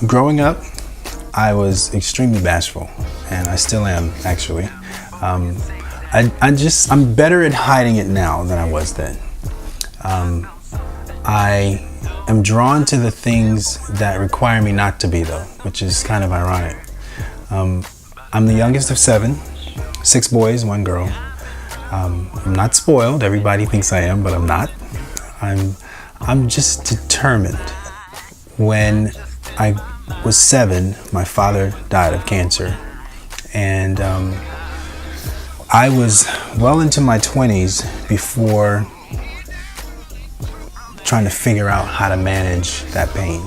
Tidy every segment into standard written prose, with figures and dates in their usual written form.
Growing up, I was extremely bashful, and I still am, actually. I'm better at hiding it now than I was then. I am drawn to the things that require me not to be, though, which is kind of ironic. I'm the youngest of 7, 6 boys, 1 girl. I'm not spoiled. Everybody thinks I am, but I'm not. I'm just determined. When I was 7, my father died of cancer, and I was well into my 20s before trying to figure out how to manage that pain.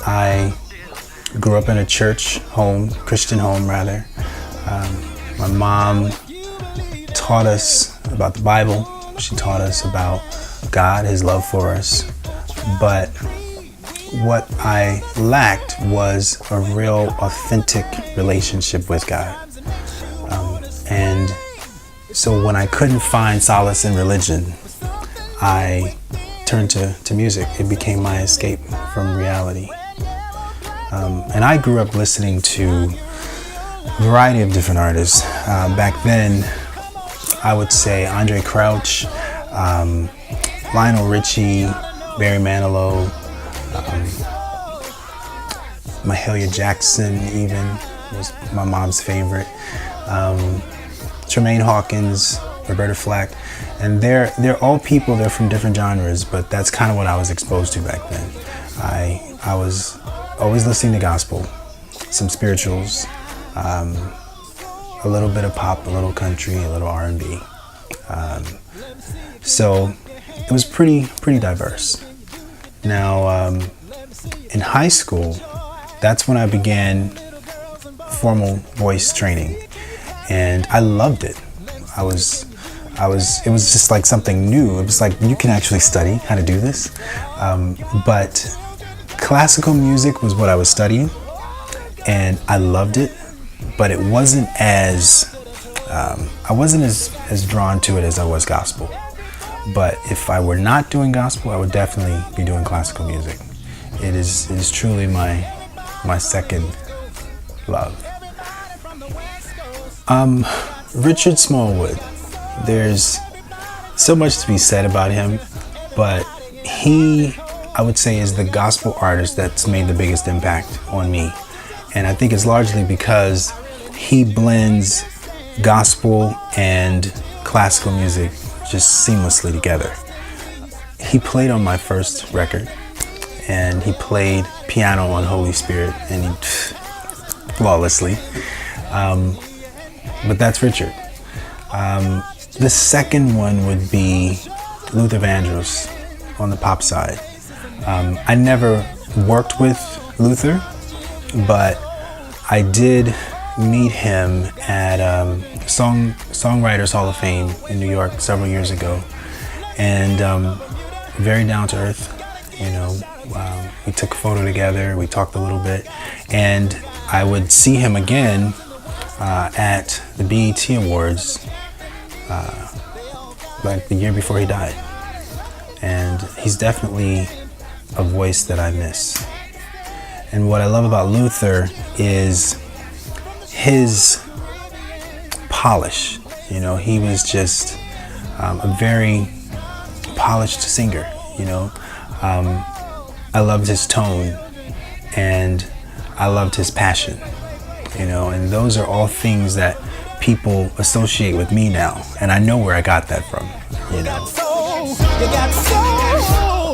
I grew up in a church home, Christian home rather. My mom taught us about the Bible. She taught us about God, His love for us. But what I lacked was a real authentic relationship with God. And so when I couldn't find solace in religion, I turned to music. It became my escape from reality. And I grew up listening to a variety of different artists. Back then, I would say Andre Crouch, Lionel Richie, Barry Manilow, Mahalia Jackson even was my mom's favorite. Tremaine Hawkins, Roberta Flack, and they're all people. They're from different genres, but that's kind of what I was exposed to back then. I was always listening to gospel, some spirituals, a little bit of pop, a little country, a little R&B. So it was pretty diverse. Now, in high school, that's when I began formal voice training, and I loved it. It was just like something new. It was like, you can actually study how to do this. But classical music was what I was studying, and I loved it, but it wasn't as drawn to it as I was gospel. But if I were not doing gospel, I would definitely be doing classical music. It is truly my second love. Richard Smallwood, there's so much to be said about him, but he, I would say, is the gospel artist that's made the biggest impact on me. And I think it's largely because he blends gospel and classical music just seamlessly together. He played on my first record, and he played piano on Holy Spirit, and he flawlessly. But that's Richard. The second one would be Luther Vandross on the pop side. I never worked with Luther, but I did meet him at Songwriters Hall of Fame in New York several years ago, and very down to earth. You know, we took a photo together, we talked a little bit, and I would see him again at the BET Awards like the year before he died. And he's definitely a voice that I miss. And what I love about Luther is his polish. You know, he was just a very polished singer, you know. I loved his tone, and I loved his passion, you know, and those are all things that people associate with me now, and I know where I got that from, you know. You got soul.